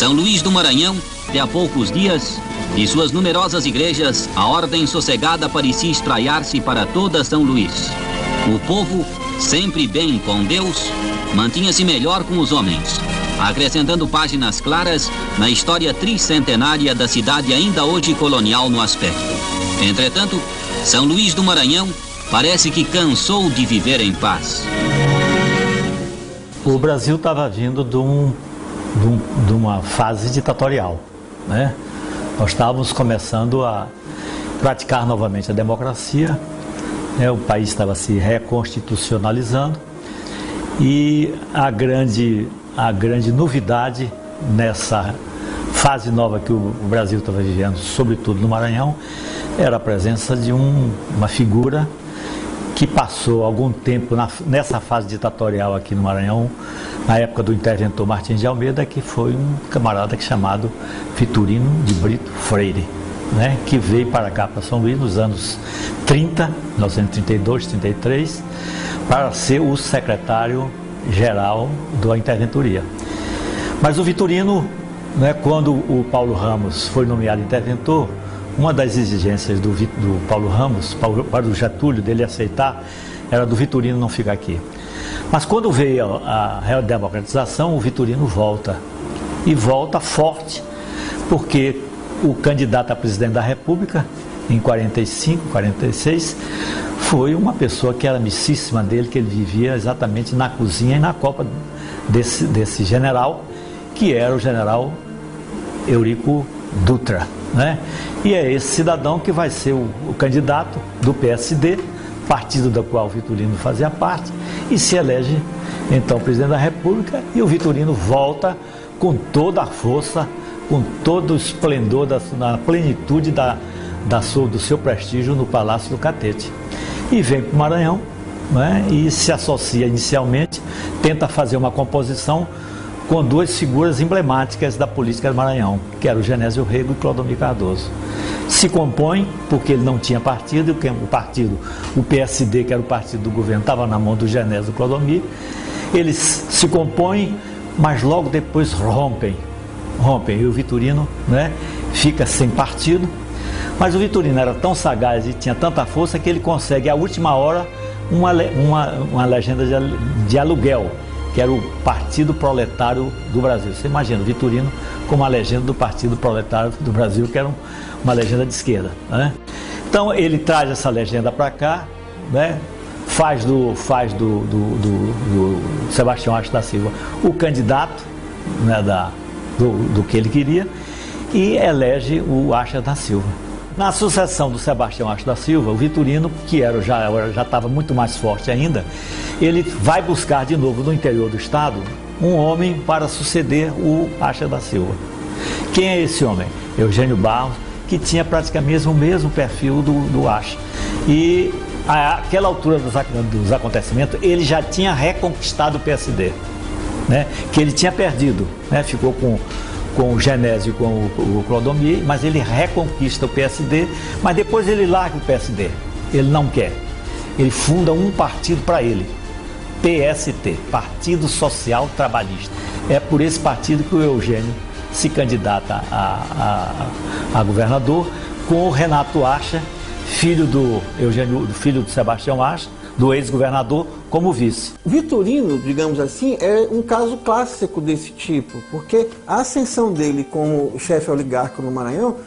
São Luís do Maranhão, de há poucos dias, de suas numerosas igrejas, a ordem sossegada parecia espraiar-se para toda São Luís. O povo, sempre bem com Deus, mantinha-se melhor com os homens, acrescentando páginas claras na história tricentenária da cidade ainda hoje colonial no aspecto. Entretanto, São Luís do Maranhão parece que cansou de viver em paz. O Brasil estava vindo de uma fase ditatorial, né? Nós estávamos começando a praticar novamente a democracia, né? O país estava se reconstitucionalizando e a grande novidade nessa fase nova que o Brasil estava vivendo, sobretudo no Maranhão, era a presença de uma figura que passou algum tempo nessa fase ditatorial aqui no Maranhão, na época do interventor Martins de Almeida, que foi um camarada chamado Vitorino de Brito Freire, né, que veio para cá, para São Luís, nos anos 30, 1932, 33, para ser o secretário-geral da interventoria. Mas o Vitorino, né, quando o Paulo Ramos foi nomeado interventor, uma das exigências do Paulo Ramos, para o Getúlio, dele aceitar, era do Vitorino não ficar aqui. Mas quando veio a redemocratização, o Vitorino volta. E volta forte, porque o candidato a presidente da República, em 45, 46, foi uma pessoa que era amicíssima dele, que ele vivia exatamente na cozinha e na copa desse general, que era o general Eurico Dutra, né? E é esse cidadão que vai ser o candidato do PSD, partido do qual o Vitorino fazia parte, e se elege então presidente da República, e o Vitorino volta com toda a força, com todo o esplendor, na plenitude do seu prestígio no Palácio do Catete. E vem para o Maranhão, né, e se associa inicialmente, tenta fazer uma composição com duas figuras emblemáticas da política do Maranhão, que era o Genésio Rego e Clodomir Cardoso. Se compõe, porque ele não tinha partido, o PSD, que era o partido do governo, estava na mão do Genésio e do Clodomir. Eles se compõem, mas logo depois rompem, e o Vitorino, né, fica sem partido. Mas o Vitorino era tão sagaz e tinha tanta força que ele consegue, à última hora, uma legenda de aluguel, que era o Partido Proletário do Brasil. Você imagina, o Vitorino como a legenda do Partido Proletário do Brasil, que era uma legenda de esquerda, né? Então ele traz essa legenda para cá, né? Faz do Sebastião Acho da Silva o candidato, né, do que ele queria, e elege o Acho da Silva. Na sucessão do Sebastião Acho da Silva, o Vitorino, que já estava muito mais forte ainda, ele vai buscar de novo no interior do estado um homem para suceder o Acho da Silva. Quem é esse homem? Eugênio Barros, que tinha praticamente o mesmo perfil do Acho. E àquela altura dos acontecimentos, ele já tinha reconquistado o PSD, né, que ele tinha perdido, né, ficou com o Genésio e com o Clodomir, mas ele reconquista o PSD, mas depois ele larga o PSD, ele não quer. Ele funda um partido para ele, PST, Partido Social Trabalhista. É por esse partido que o Eugênio se candidata a governador, com o Renato Acha, filho do Sebastião Acha, do ex-governador, como vice. Vitorino, digamos assim, é um caso clássico desse tipo, porque a ascensão dele como chefe oligárquico no Maranhão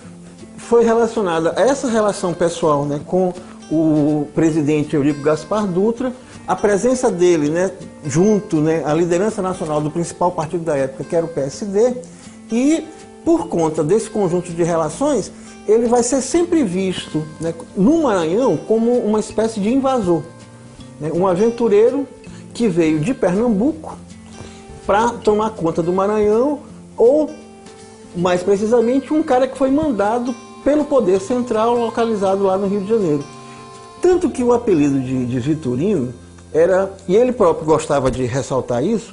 foi relacionada a essa relação pessoal, né, com o presidente Eurico Gaspar Dutra, a presença dele, né, junto, né, à liderança nacional do principal partido da época, que era o PSD, e por conta desse conjunto de relações, ele vai ser sempre visto, né, no Maranhão como uma espécie de invasor. Um aventureiro que veio de Pernambuco para tomar conta do Maranhão, ou, mais precisamente, um cara que foi mandado pelo poder central localizado lá no Rio de Janeiro. Tanto que o apelido de Vitorino era, e ele próprio gostava de ressaltar isso,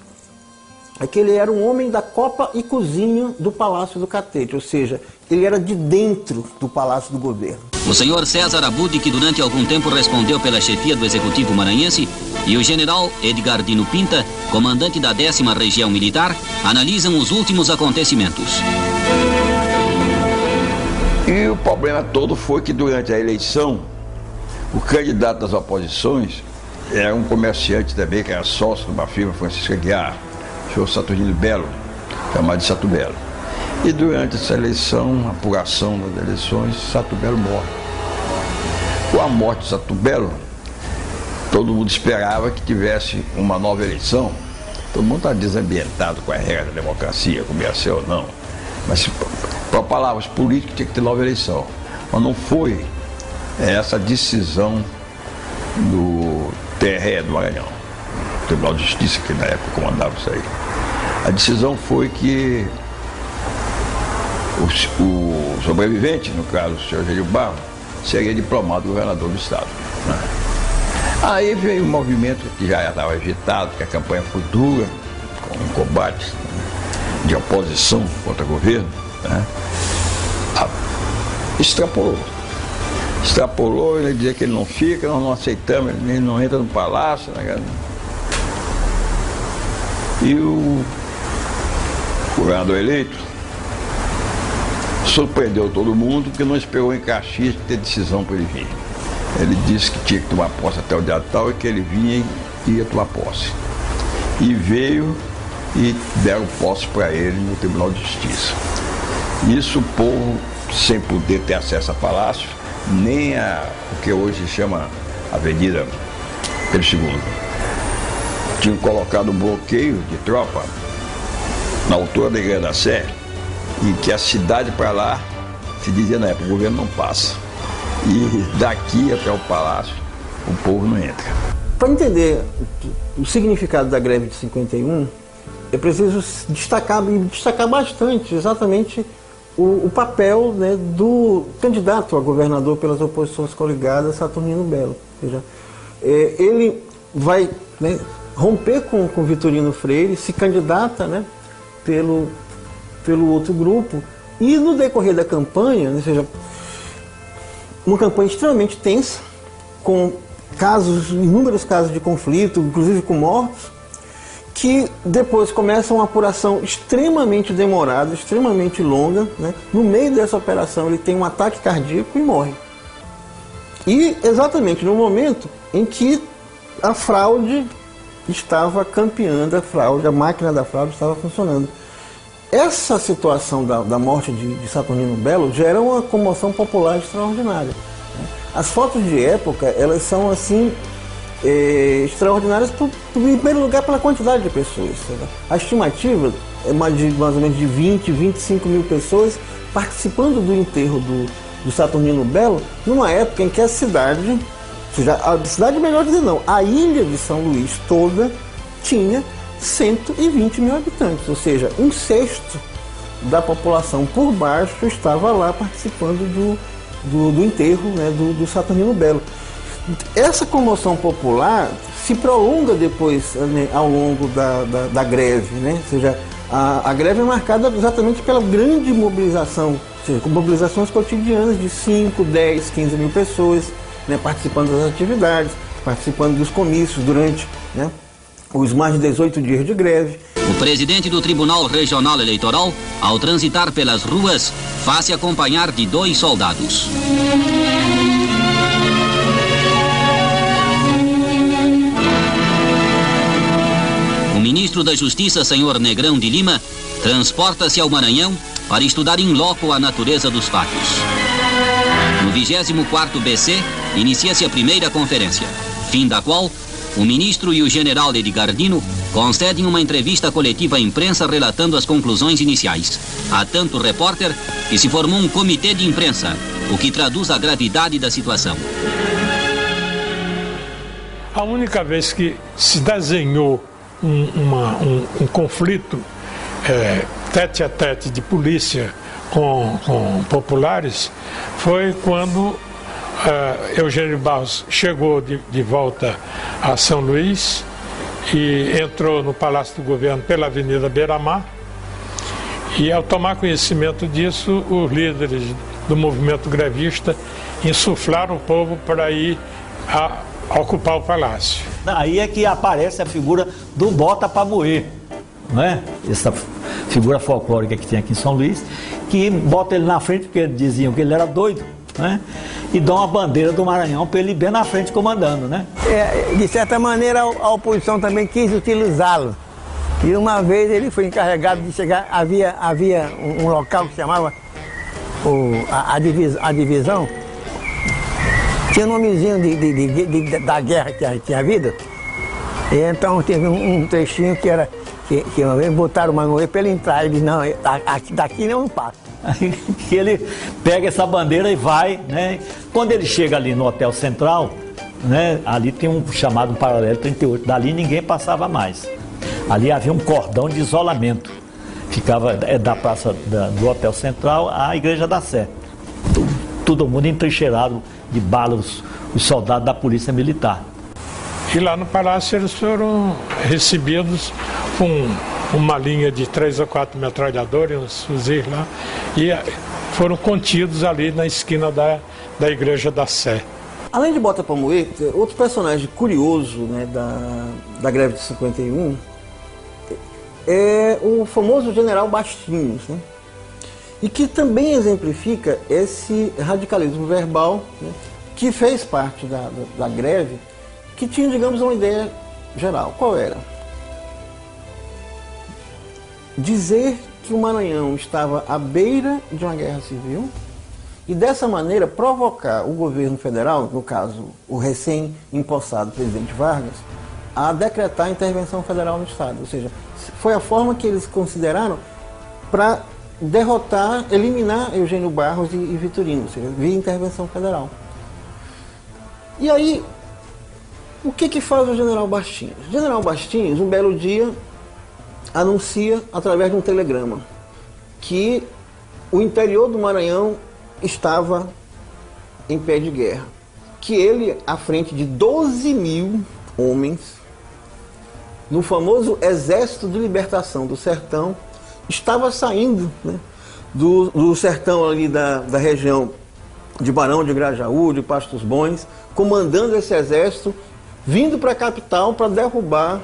é que ele era um homem da copa e cozinha do Palácio do Catete, ou seja, ele era de dentro do Palácio do Governo. O senhor César Abud, que durante algum tempo respondeu pela chefia do Executivo maranhense, e o general Edgardino Pinta, comandante da 10ª Região Militar, analisam os últimos acontecimentos. E o problema todo foi que durante a eleição, o candidato das oposições era um comerciante também, que era sócio de uma firma, Francisco Aguiar, o senhor Saturnino Belo, chamado de Sato Belo. E durante essa eleição, a apuração das eleições, Sato Belo morre. Com a morte de Sato Belo, todo mundo esperava que tivesse uma nova eleição. Todo mundo está desambientado com a regra da democracia, como ia ser ou não. Mas, para palavras políticas, tinha que ter nova eleição. Mas não foi essa decisão do TRE do Maranhão, Tribunal de Justiça, que na época comandava isso aí. A decisão foi que o sobrevivente, no caso o senhor Gélio Barros, seria diplomado governador do estado, né? Aí veio um movimento que já estava agitado, que a campanha foi dura, com um combate, né, de oposição contra o governo, né? Extrapolou, ele dizia que ele não fica, nós não aceitamos, ele não entra no palácio, né? E o governador eleito surpreendeu todo mundo, porque não esperou em Caxias ter decisão para ele vir. Ele disse que tinha que tomar posse até o dia tal e que ele vinha e ia tomar posse. E veio e deram posse para ele no Tribunal de Justiça. Isso o povo, sem poder ter acesso a palácio, nem o que hoje chama Avenida Pedro II. Tinham colocado um bloqueio de tropa na altura da Igreja da Sé, e que a cidade para lá, se dizia na época, o governo não passa. E daqui até o palácio, o povo não entra. Para entender o significado da greve de 51, é preciso destacar bastante exatamente o papel, né, do candidato a governador pelas oposições coligadas, Saturnino Belo. Ou seja, ele vai, né, romper com Vitorino Freire, se candidata, né, pelo outro grupo, e no decorrer da campanha, ou seja, uma campanha extremamente tensa, com inúmeros casos de conflito, inclusive com mortos, que depois começa uma apuração extremamente demorada, extremamente longa, né? No meio dessa operação ele tem um ataque cardíaco e morre. E exatamente no momento em que a fraude estava campeando, a máquina da fraude estava funcionando. Essa situação da morte de Saturnino Belo gera uma comoção popular extraordinária. As fotos de época, elas são assim, extraordinárias, em primeiro lugar, pela quantidade de pessoas. A estimativa é mais ou menos de 20, 25 mil pessoas participando do enterro do Saturnino Belo, numa época em que a cidade, melhor dizer não, a ilha de São Luís toda tinha 120 mil habitantes, ou seja, 1/6 da população por baixo estava lá participando do enterro, né, do Saturnino Belo. Essa comoção popular se prolonga depois, né, ao longo da greve, né? Ou seja, a greve é marcada exatamente pela grande mobilização, ou seja, com mobilizações cotidianas de 5, 10, 15 mil pessoas, né, participando das atividades, participando dos comícios durante, né, os mais de 18 dias de greve. O presidente do Tribunal Regional Eleitoral, ao transitar pelas ruas, faz-se acompanhar de 2 soldados. O ministro da Justiça, senhor Negrão de Lima, transporta-se ao Maranhão para estudar in loco a natureza dos fatos. No 24º BC, inicia-se a primeira conferência, fim da qual o ministro e o general Edgardino concedem uma entrevista coletiva à imprensa relatando as conclusões iniciais. Há tanto repórter que se formou um comitê de imprensa, o que traduz a gravidade da situação. A única vez que se desenhou um conflito tete a tete de polícia com populares foi quando Eugênio Barros chegou de volta a São Luís e entrou no Palácio do Governo pela Avenida Beira-Mar E ao tomar conhecimento disso, os líderes do movimento grevista insuflaram o povo para ir ocupar o palácio. Aí é que aparece a figura do bota para moer, não é? Essa figura folclórica que tem aqui em São Luís, que bota ele na frente porque diziam que ele era doido, né? E dão uma bandeira do Maranhão para ele ir bem na frente comandando, né? De certa maneira a oposição também quis utilizá-lo. E uma vez ele foi encarregado de chegar, havia um local que se chamava a divisão, tinha um nomezinho da guerra que tinha havido, e então teve um trechinho que uma vez botaram o Manoel para ele entrar, ele disse, não, daqui não passa. Aí ele pega essa bandeira e vai, né? Quando ele chega ali no Hotel Central, né? Ali tem um chamado Paralelo 38, dali ninguém passava mais. Ali havia um cordão de isolamento, ficava da praça do Hotel Central à Igreja da Sé. Todo mundo entrincheirado de balas, os soldados da Polícia Militar. E lá no palácio eles foram recebidos com uma linha de 3 ou 4 metralhadores, uns fuzis lá, e foram contidos ali na esquina da Igreja da Sé. Além de Bota pra Moer, outro personagem curioso, né, da greve de 51 é o famoso General Bastinhos, né, e que também exemplifica esse radicalismo verbal, né, que fez parte da greve, que tinha, digamos, uma ideia geral. Qual era? Dizer que o Maranhão estava à beira de uma guerra civil e dessa maneira provocar o governo federal, no caso o recém-empossado presidente Vargas, a decretar a intervenção federal no estado. Ou seja, foi a forma que eles consideraram para derrotar, eliminar Eugênio Barros e Vitorino, ou seja, via intervenção federal. E aí, o que faz o General Bastinhos? O General Bastinhos, um belo dia, anuncia através de um telegrama que o interior do Maranhão estava em pé de guerra, que ele, à frente de 12 mil homens, no famoso Exército de Libertação do Sertão, estava saindo, né, do sertão ali da região de Barão de Grajaú, de Pastos Bons, comandando esse exército, vindo para a capital para derrubar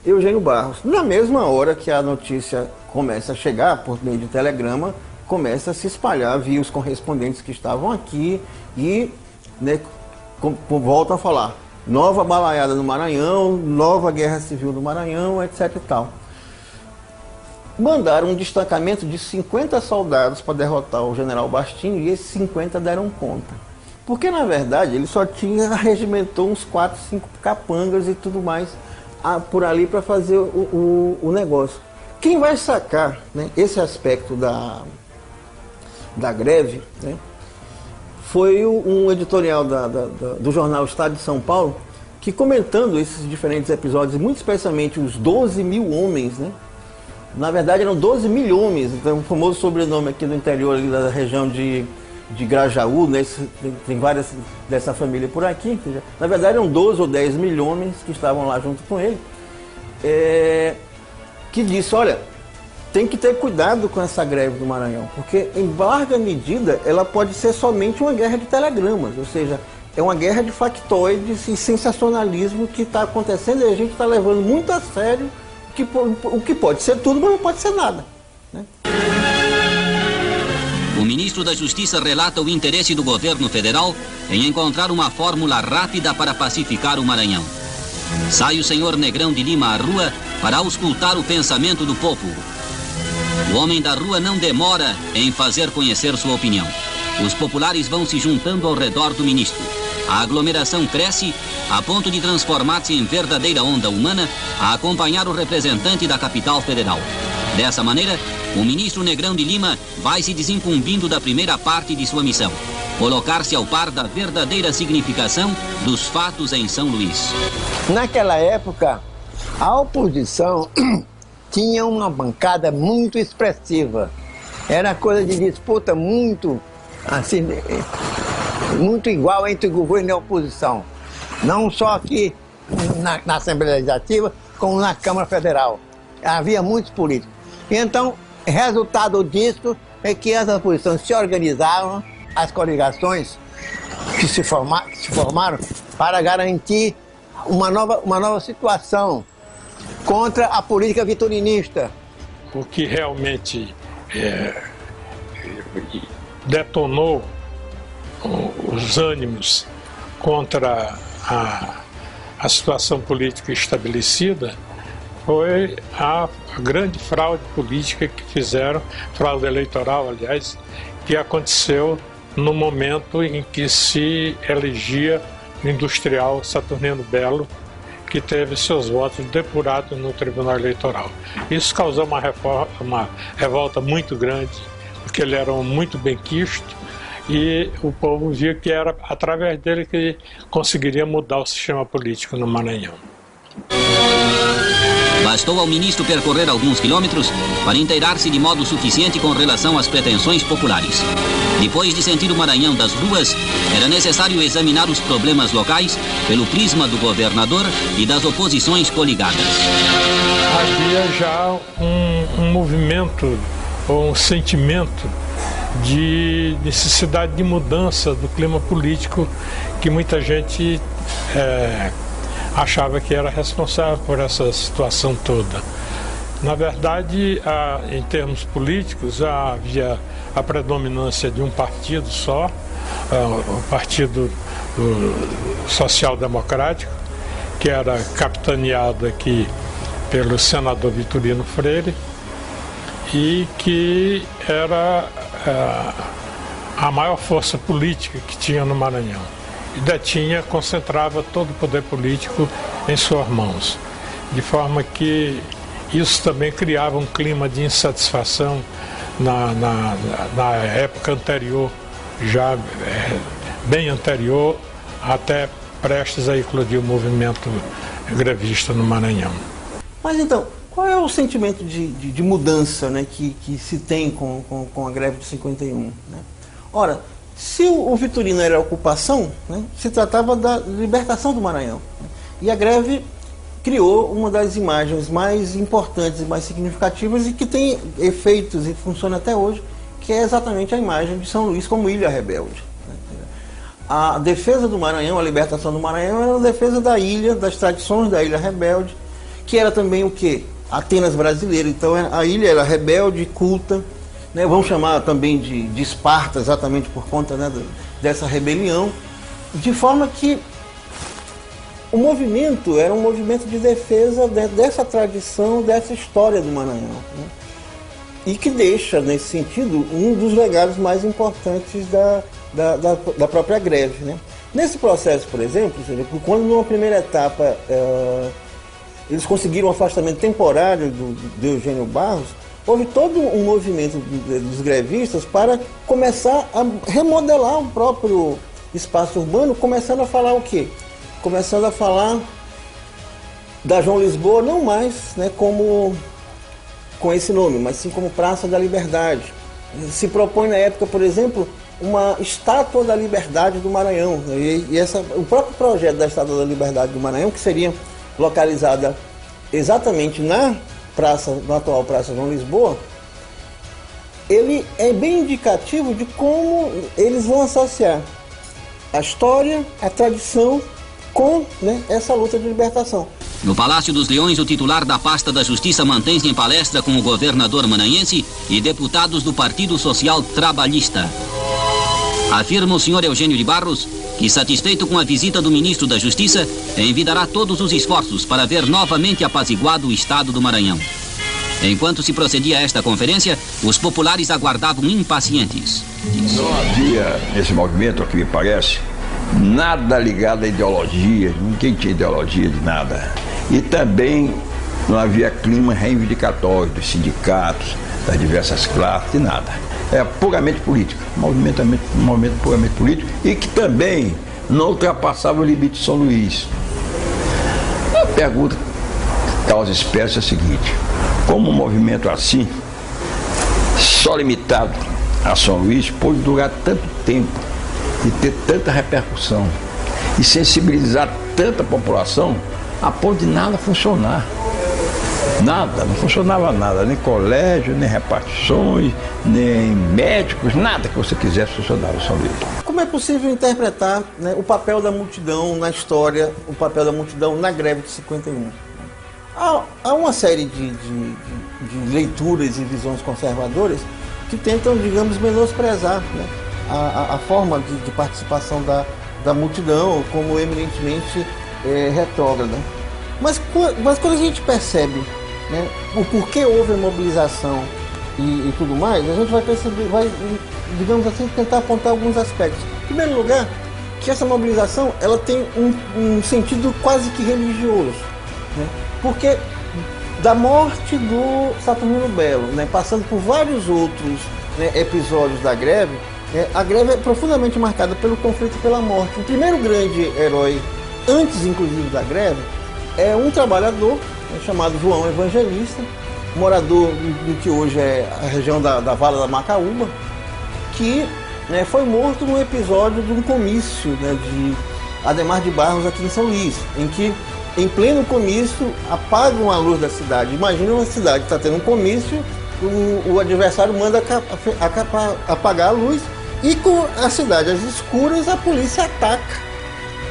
Eugênio Barros. Na mesma hora que a notícia começa a chegar, por meio de telegrama, começa a se espalhar via os correspondentes que estavam aqui e, né, voltam a falar, nova balaiada no Maranhão, nova guerra civil no Maranhão, etc e tal. Mandaram um destacamento de 50 soldados para derrotar o General Bastinho e esses 50 deram conta. Porque, na verdade, ele só regimentou uns 4, 5 capangas e tudo mais por ali para fazer o negócio. Quem vai sacar, né, esse aspecto da greve, né, foi um editorial do jornal Estado de São Paulo, que comentando esses diferentes episódios, muito especialmente os 12 mil homens, né, na verdade eram 12 milhões, então o famoso sobrenome aqui do interior ali da região de Grajaú, né, tem várias dessa família por aqui, na verdade eram 12 ou 10 milhões que estavam lá junto com ele, que disse, olha, tem que ter cuidado com essa greve do Maranhão, porque em larga medida ela pode ser somente uma guerra de telegramas, ou seja, é uma guerra de factoides e sensacionalismo que está acontecendo e a gente está levando muito a sério o que pode ser tudo, mas não pode ser nada, né? O ministro da Justiça relata o interesse do governo federal em encontrar uma fórmula rápida para pacificar o Maranhão. Sai o senhor Negrão de Lima à rua para auscultar o pensamento do povo. O homem da rua não demora em fazer conhecer sua opinião. Os populares vão se juntando ao redor do ministro. A aglomeração cresce a ponto de transformar-se em verdadeira onda humana a acompanhar o representante da capital federal. Dessa maneira, o ministro Negrão de Lima vai se desincumbindo da primeira parte de sua missão: colocar-se ao par da verdadeira significação dos fatos em São Luís. Naquela época, a oposição tinha uma bancada muito expressiva. Era coisa de disputa muito, assim, muito igual entre o governo e a oposição. Não só aqui na Assembleia Legislativa, como na Câmara Federal. Havia muitos políticos. E então, resultado disso é que as oposições se organizaram, as coligações que se formaram para garantir uma nova situação contra a política vitorinista. O que realmente detonou os ânimos contra a situação política estabelecida foi a grande fraude política que fizeram, fraude eleitoral, aliás, que aconteceu no momento em que se elegia o industrial Saturnino Belo, que teve seus votos depurados no Tribunal Eleitoral. Isso causou uma revolta muito grande, porque ele era muito benquisto e o povo via que era através dele que conseguiria mudar o sistema político no Maranhão. Bastou ao ministro percorrer alguns quilômetros para inteirar-se de modo suficiente com relação às pretensões populares. Depois de sentir o Maranhão das ruas, era necessário examinar os problemas locais pelo prisma do governador e das oposições coligadas. Havia já um movimento ou um sentimento de necessidade de mudança do clima político que muita gente achava que era responsável por essa situação toda. Na verdade, em termos políticos, havia a predominância de um partido só, o Partido Social Democrático, que era capitaneado aqui pelo senador Vitorino Freire, e que era a maior força política que tinha no Maranhão. E concentrava todo o poder político em suas mãos, de forma que isso também criava um clima de insatisfação na época anterior, já bem anterior, até prestes a eclodir o movimento grevista no Maranhão. Mas então, qual é o sentimento de mudança, né, que se tem com a greve de 51? Né? Ora, se o Vitorino era a ocupação, né, se tratava da libertação do Maranhão. Né? E a greve criou uma das imagens mais importantes e mais significativas e que tem efeitos e funciona até hoje, que é exatamente a imagem de São Luís como ilha rebelde. Né? A defesa do Maranhão, a libertação do Maranhão, era a defesa da ilha, das tradições da ilha rebelde, que era também o quê? Atenas brasileira. Então a ilha era rebelde, culta, né? Vamos chamar também de Esparta, exatamente por conta, né, dessa rebelião, de forma que o movimento era um movimento de defesa dessa tradição, dessa história do Maranhão, né? E que deixa, nesse sentido, um dos legados mais importantes da própria greve, né? Nesse processo, por exemplo, quando numa primeira etapa eles conseguiram um afastamento temporário do Eugênio Barros, houve todo um movimento dos grevistas para começar a remodelar o próprio espaço urbano, começando a falar o quê? Começando a falar da João Lisboa, não mais, né, com esse nome, mas sim como Praça da Liberdade. Se propõe na época, por exemplo, uma estátua da Liberdade do Maranhão. O próprio projeto da estátua da Liberdade do Maranhão, que seria localizada exatamente na atual Praça João Lisboa, ele é bem indicativo de como eles vão associar a história, a tradição com, né, essa luta de libertação. No Palácio dos Leões, o titular da pasta da Justiça mantém-se em palestra com o governador maranhense e deputados do Partido Social Trabalhista. Afirma o senhor Eugênio de Barros que, satisfeito com a visita do ministro da Justiça, envidará todos os esforços para ver novamente apaziguado o estado do Maranhão. Enquanto se procedia a esta conferência, os populares aguardavam impacientes. Não havia nesse movimento, ao que me parece, nada ligado à ideologia, ninguém tinha ideologia de nada. E também não havia clima reivindicatório dos sindicatos, das diversas classes, de nada. É puramente político, um movimento puramente político e que também não ultrapassava o limite de São Luís. A pergunta que causa espécie é a seguinte: como um movimento assim, só limitado a São Luís, pode durar tanto tempo e ter tanta repercussão e sensibilizar tanta população a ponto de nada funcionar? Nada, não funcionava nada, nem colégio, nem repartições, nem médicos, nada que você quisesse funcionava em São Luís. Como é possível interpretar, né, o papel da multidão na história, o papel da multidão na greve de 51? Há uma série de leituras e visões conservadoras que tentam, digamos, menosprezar, né, a forma de participação da multidão como eminentemente retrógrada. Mas quando a gente percebe, né, o porquê houve a mobilização e tudo mais, a gente vai perceber, vai, digamos assim, tentar apontar alguns aspectos. Em primeiro lugar, que essa mobilização ela tem um sentido quase que religioso, né? Porque da morte do Saturnino Belo, né, passando por vários outros, né, episódios da greve, a greve é profundamente marcada pelo conflito e pela morte. O primeiro grande herói, antes inclusive da greve, é um trabalhador, né, chamado João Evangelista, morador do que hoje é a região da Vala da Macaúba, que, né, foi morto num episódio de um comício, né, de Ademar de Barros aqui em São Luís, em que, em pleno comício, apagam a luz da cidade. Imagina uma cidade que está tendo um comício, o adversário manda apagar a luz e com a cidade às escuras a polícia ataca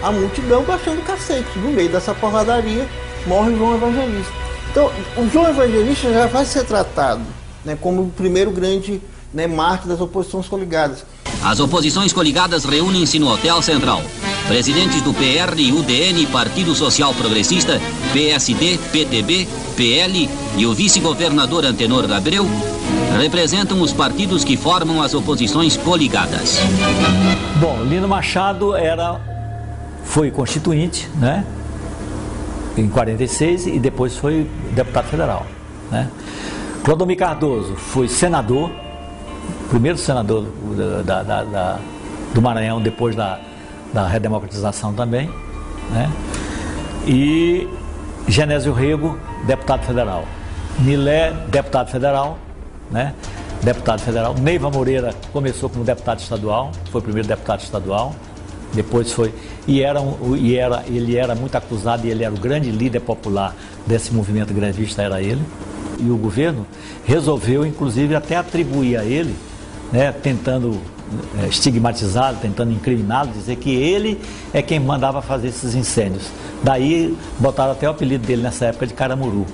a multidão baixando o cacete. No meio dessa porradaria morre o João Evangelista. Então, o João Evangelista já vai ser tratado, né, como o primeiro grande, né, mártir das oposições coligadas. As oposições coligadas reúnem-se no Hotel Central. Presidentes do PR, UDN, Partido Social Progressista, PSD, PTB, PL e o vice-governador Antenor Abreu representam os partidos que formam as oposições coligadas. Bom, Lino Machado foi constituinte, né, em 46 e depois foi deputado federal, né? Clodomir Cardoso foi senador, primeiro senador do Maranhão depois da redemocratização também, né? E Genésio Rego, deputado federal. Milé, deputado federal, né? Deputado federal. Neiva começou como deputado estadual, foi o primeiro deputado estadual, depois foi ele era muito acusado e ele era o grande líder popular desse movimento grevista, era ele. E o governo resolveu, inclusive, até atribuir a ele, né, tentando estigmatizá-lo, tentando incriminá-lo, dizer que ele é quem mandava fazer esses incêndios. Daí botaram até o apelido dele nessa época de Caramuru,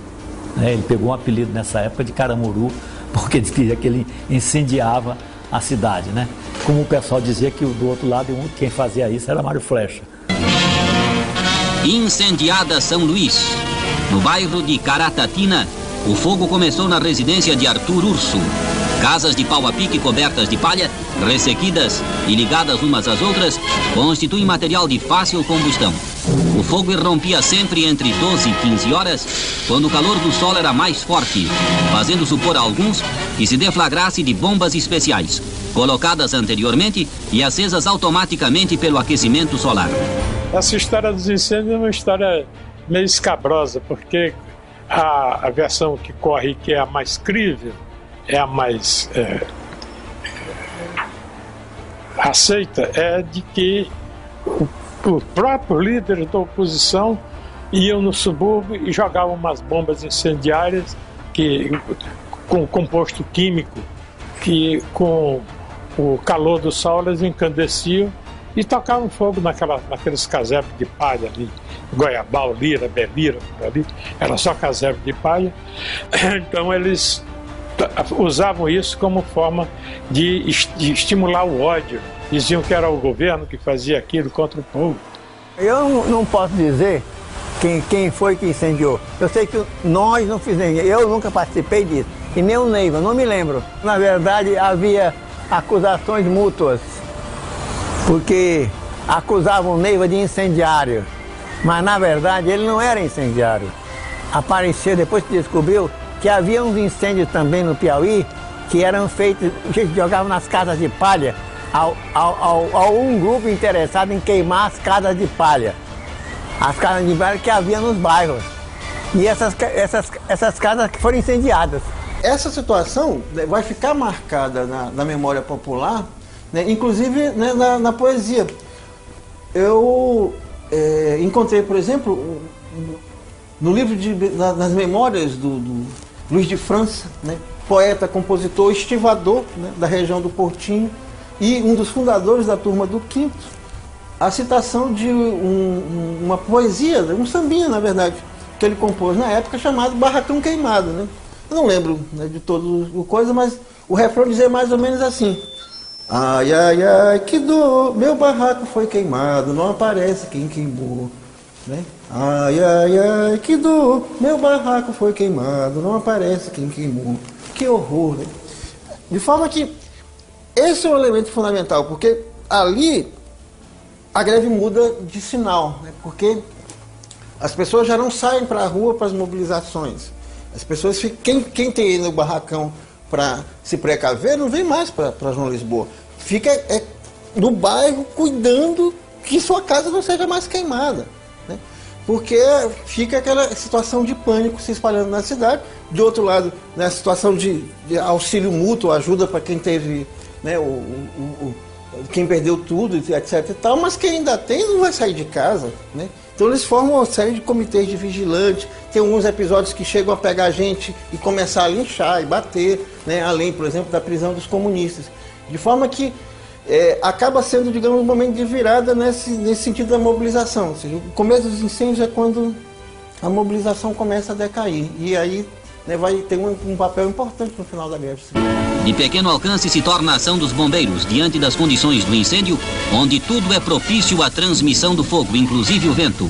né? Ele pegou um apelido nessa época de Caramuru porque dizia que ele incendiava a cidade, né? Como o pessoal dizia que do outro lado quem fazia isso era Mário Flecha. Incendiada São Luís. No bairro de Caratatina, o fogo começou na residência de Arthur Urso. Casas de pau a pique cobertas de palha, ressequidas e ligadas umas às outras, constituem material de fácil combustão. O fogo irrompia sempre entre 12 e 15 horas, quando o calor do sol era mais forte, fazendo supor a alguns que se deflagrasse de bombas especiais, colocadas anteriormente e acesas automaticamente pelo aquecimento solar. Essa história dos incêndios é uma história meio escabrosa, porque a versão que corre, que é a mais crível, é a mais aceita, é de que os próprios líderes da oposição iam no subúrbio e jogavam umas bombas incendiárias com composto químico que com o calor do sol eles incandesciam e tocavam fogo naqueles casebres de palha ali, Goiabal, Lira, Belira, por ali, era só casebre de palha. Então eles usavam isso como forma de estimular o ódio. Diziam que era o governo que fazia aquilo contra o povo. Eu não posso dizer quem foi que incendiou. Eu sei que nós não fizemos, eu nunca participei disso. E nem o Neiva, não me lembro. Na verdade, havia acusações mútuas, porque acusavam o Neiva de incendiário. Mas, na verdade, ele não era incendiário. Apareceu, depois que descobriu, que havia uns incêndios também no Piauí, que eram feitos, a gente jogava nas casas de palha, a um grupo interessado em queimar as casas de palha. As casas de palha que havia nos bairros. E essas casas que foram incendiadas. Essa situação vai ficar marcada na memória popular, né, inclusive, né, na poesia. Eu encontrei, por exemplo, no livro nas memórias do Luiz de França, né, poeta, compositor, estivador, né, da região do Portinho, e um dos fundadores da Turma do Quinto, a citação de uma poesia, um sambinha, na verdade, que ele compôs na época, chamado Barracão Queimado. Né? Eu não lembro, né, de todo o coisa, mas o refrão dizia mais ou menos assim: ai, ai, ai, que dor, meu barraco foi queimado, não aparece quem queimou. Né? Ai, ai, ai, que dor, meu barraco foi queimado, não aparece quem queimou. Que horror, né? De forma que esse é um elemento fundamental, porque ali a greve muda de sinal, né? Porque as pessoas já não saem para a rua para as mobilizações. As pessoas ficam, quem tem ido no barracão para se precaver, não vem mais para João Lisboa. Fica no bairro cuidando que sua casa não seja mais queimada. Né? Porque fica aquela situação de pânico se espalhando na cidade. De outro lado, né, a situação de auxílio mútuo, ajuda para quem teve, né, quem perdeu tudo, etc e tal, mas quem ainda tem não vai sair de casa. Né? Então eles formam uma série de comitês de vigilantes. Tem alguns episódios que chegam a pegar a gente e começar a linchar e bater, né, além, por exemplo, da prisão dos comunistas. De forma que acaba sendo, digamos, um momento de virada nesse sentido da mobilização. Ou seja, o começo dos incêndios é quando a mobilização começa a decair. E aí, né, vai ter um papel importante no final da greve. De pequeno alcance se torna a ação dos bombeiros diante das condições do incêndio, onde tudo é propício à transmissão do fogo, inclusive o vento.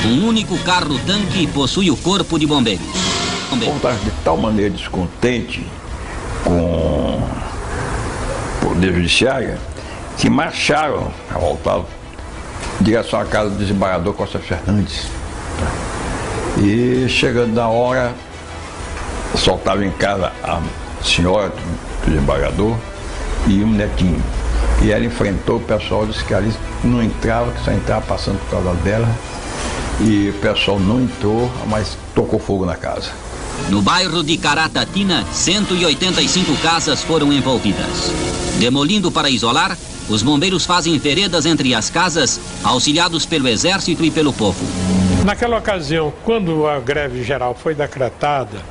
Um único carro-tanque possui o corpo de bombeiros. O povo estava de tal maneira descontente com o Poder Judiciário que marcharam a voltar em direção à casa do desembargador Costa Fernandes. E chegando na hora, soltaram em casa a senhora do desembargador e um netinho. E ela enfrentou o pessoal, disse que ali não entrava, que só entrava passando por causa dela. E o pessoal não entrou, mas tocou fogo na casa. No bairro de Caratatina, 185 casas foram envolvidas. Demolindo para isolar, os bombeiros fazem veredas entre as casas, auxiliados pelo exército e pelo povo. Naquela ocasião, quando a greve geral foi decretada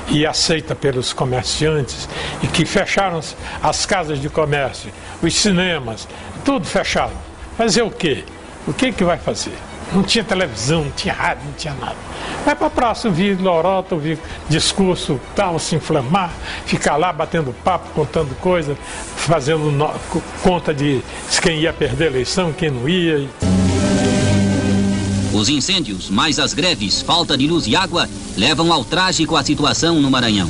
e aceita pelos comerciantes, e que fecharam as casas de comércio, os cinemas, tudo fechado, fazer o quê? O que vai fazer? Não tinha televisão, não tinha rádio, não tinha nada. Vai para a praça ouvir lorota, ouvir discurso, tal, se inflamar, ficar lá batendo papo, contando coisas, fazendo conta de quem ia perder a eleição, quem não ia. Os incêndios, mais as greves, falta de luz e água, levam ao trágico a situação no Maranhão.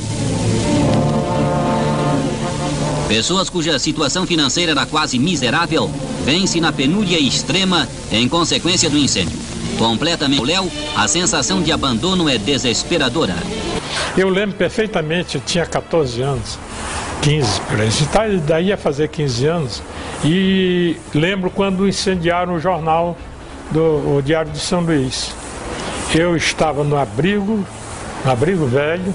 Pessoas cuja situação financeira era quase miserável, vêm-se na penúria extrema em consequência do incêndio. Completamente léu, a sensação de abandono é desesperadora. Eu lembro perfeitamente, eu tinha 14 anos, 15 por aí, daí ia fazer 15 anos, e lembro quando incendiaram o jornal o Diário de São Luís. Eu estava no abrigo velho,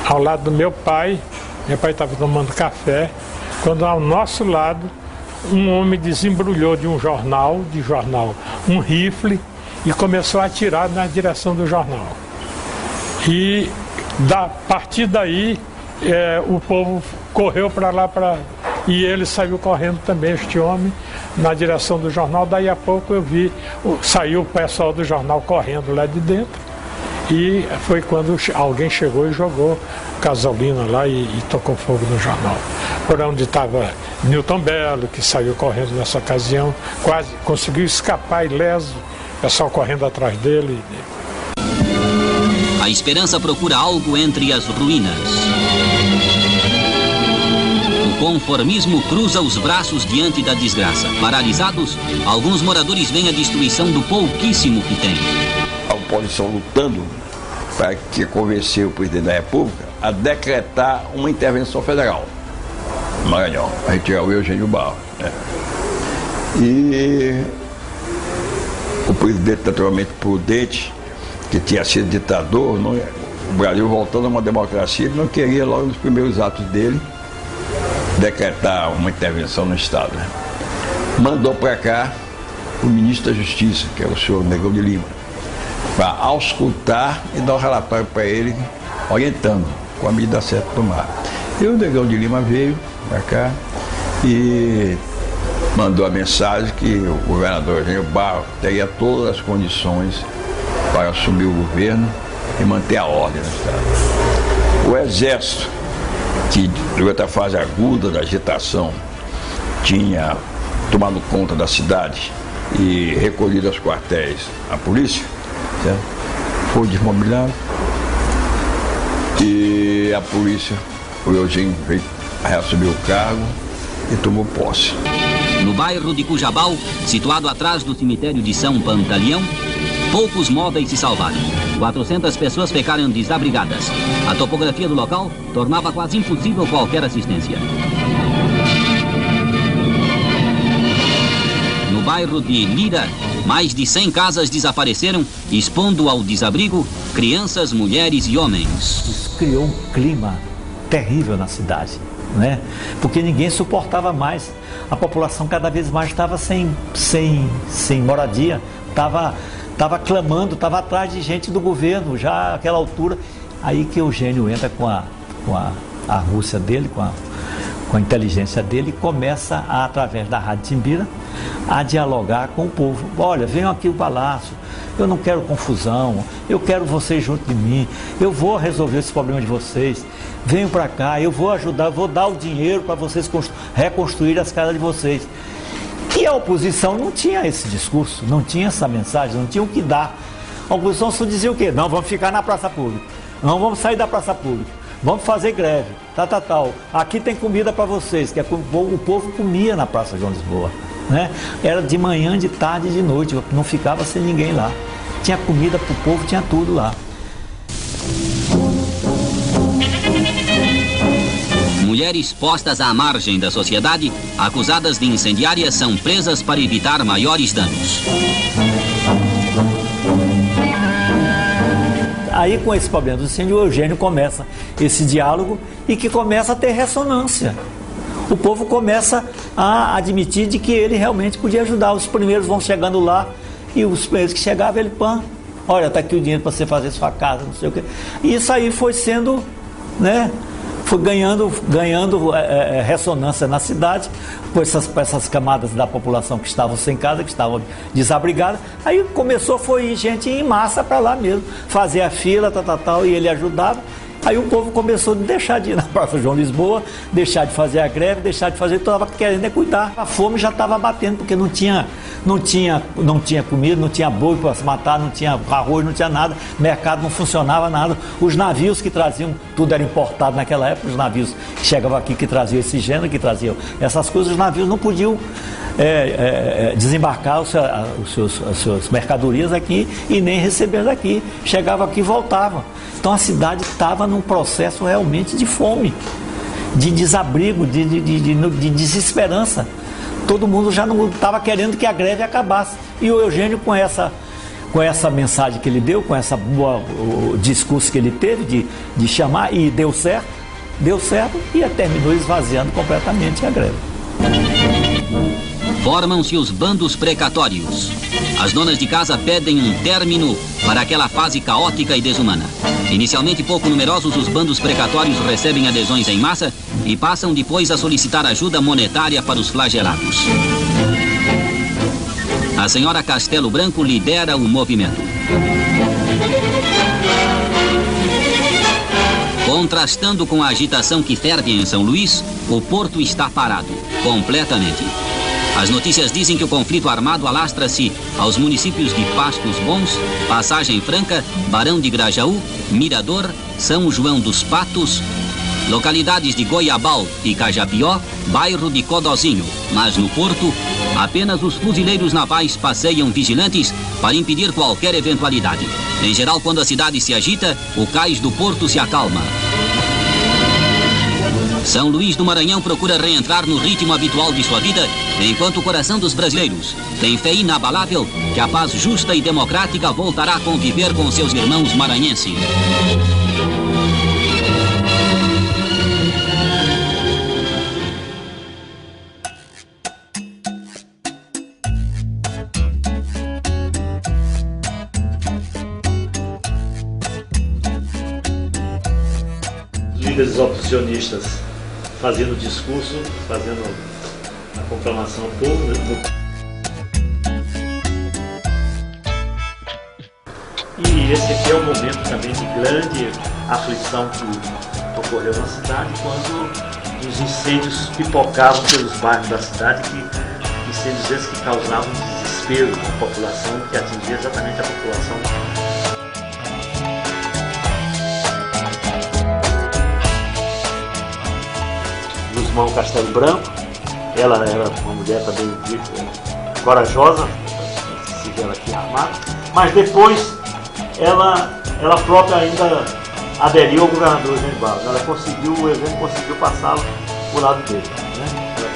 ao lado do meu pai estava tomando café, quando ao nosso lado um homem desembrulhou de um jornal, um rifle, e começou a atirar na direção do jornal. E a partir daí o povo correu para lá, e ele saiu correndo também, este homem, na direção do jornal. Daí a pouco eu vi, saiu o pessoal do jornal correndo lá de dentro, e foi quando alguém chegou e jogou gasolina lá e tocou fogo no jornal. Por onde estava Newton Belo, que saiu correndo nessa ocasião, quase conseguiu escapar ileso, o pessoal correndo atrás dele. A esperança procura algo entre as ruínas. O conformismo cruza os braços diante da desgraça. Paralisados, alguns moradores veem a destruição do pouquíssimo que têm. A oposição lutando para que convenceu o presidente da República a decretar uma intervenção federal no Maranhão, a retirar o Eugênio Barros. Né? E o presidente, naturalmente prudente, que tinha sido ditador, o Brasil voltando a uma democracia, ele não queria, logo nos primeiros atos dele, decretar uma intervenção no Estado. Né? mandou para cá o ministro da Justiça, que é o senhor Negão de Lima, para auscultar e dar um relatório para ele, orientando com a medida certa a tomar. E o Negão de Lima veio para cá e mandou a mensagem que o governador Eugênio Barros teria todas as condições para assumir o governo e manter a ordem no Estado. O Exército, que durante a fase aguda da agitação tinha tomado conta da cidade e recolhido aos quartéis a polícia, certo? Foi desmobilizado e a polícia, o Eugênio veio reassumir o cargo e tomou posse. No bairro de Cujabal, situado atrás do cemitério de São Pantaleão, poucos móveis se salvaram. 400 pessoas ficaram desabrigadas. A topografia do local tornava quase impossível qualquer assistência. No bairro de Lira, mais de 100 casas desapareceram, expondo ao desabrigo crianças, mulheres e homens. Isso criou um clima terrível na cidade, né? Porque ninguém suportava mais. A população cada vez mais estava sem moradia, estava clamando, estava atrás de gente do governo, já àquela altura. Aí que Eugênio entra com a Rússia dele, com a inteligência dele, e começa, através da Rádio Timbira, a dialogar com o povo. Olha, venham aqui ao palácio, eu não quero confusão, eu quero vocês junto de mim, eu vou resolver esse problema de vocês, venham para cá, eu vou ajudar, eu vou dar o dinheiro para vocês reconstruir as casas de vocês. E a oposição não tinha esse discurso, não tinha essa mensagem, não tinha o que dar. A oposição só dizia o quê? Não, vamos ficar na praça pública, não vamos sair da praça pública, vamos fazer greve, tal. Aqui tem comida para vocês, que o povo comia na Praça João Lisboa, né? Era de manhã, de tarde e de noite, não ficava sem ninguém lá. Tinha comida para o povo, tinha tudo lá. Mulheres postas à margem da sociedade, acusadas de incendiárias, são presas para evitar maiores danos. Aí, com esse problema do incêndio, o Eugênio começa esse diálogo e que começa a ter ressonância. O povo começa a admitir de que ele realmente podia ajudar. Os primeiros vão chegando lá e os primeiros que chegavam, ele, olha, está aqui o dinheiro para você fazer sua casa, não sei o quê. E isso aí foi sendo, né, foi ganhando ressonância na cidade, com essas camadas da população que estavam sem casa, que estavam desabrigadas. Aí foi gente em massa para lá mesmo, fazer a fila, e ele ajudava. Aí o povo começou a deixar de ir na Praça João Lisboa, deixar de fazer a greve, deixar de fazer, estava querendo cuidar. A fome já estava batendo, porque não tinha comida, não tinha boi para se matar, não tinha arroz, não tinha nada, mercado não funcionava nada. Os navios que traziam, tudo era importado naquela época, os navios que chegavam aqui, que traziam esse gênero, que traziam essas coisas, os navios não podiam desembarcar as suas mercadorias aqui e nem receber daqui. Chegava aqui e voltava. Então a cidade estava num processo realmente de fome, de desabrigo, de desesperança. Todo mundo já não estava querendo que a greve acabasse. E o Eugênio, com essa mensagem que ele deu, com o discurso que ele teve de chamar, e deu certo, e terminou esvaziando completamente a greve. Formam-se os bandos precatórios. As donas de casa pedem um término para aquela fase caótica e desumana. Inicialmente pouco numerosos, os bandos precatórios recebem adesões em massa e passam depois a solicitar ajuda monetária para os flagelados. A senhora Castelo Branco lidera o movimento. Contrastando com a agitação que ferve em São Luís, o porto está parado, completamente. As notícias dizem que o conflito armado alastra-se aos municípios de Pastos Bons, Passagem Franca, Barão de Grajaú, Mirador, São João dos Patos, localidades de Goiabal e Cajapió, bairro de Codozinho. Mas no porto, apenas os fuzileiros navais passeiam vigilantes para impedir qualquer eventualidade. Em geral, quando a cidade se agita, o cais do porto se acalma. São Luís do Maranhão procura reentrar no ritmo habitual de sua vida, enquanto o coração dos brasileiros tem fé inabalável que a paz justa e democrática voltará a conviver com seus irmãos maranhenses. os oposicionistas fazendo discurso, fazendo a proclamação ao povo. E esse aqui é um momento também de grande aflição que ocorreu na cidade, quando os incêndios pipocavam pelos bairros da cidade, incêndios esses que causavam desespero na população, que atingia exatamente a população. Luzmão Castelo Branco, ela era uma mulher também corajosa, se vê ela aqui armada, mas depois ela própria ainda aderiu ao governador Eugênio Barros. O evento conseguiu passá-lo por lado dele, né? Ela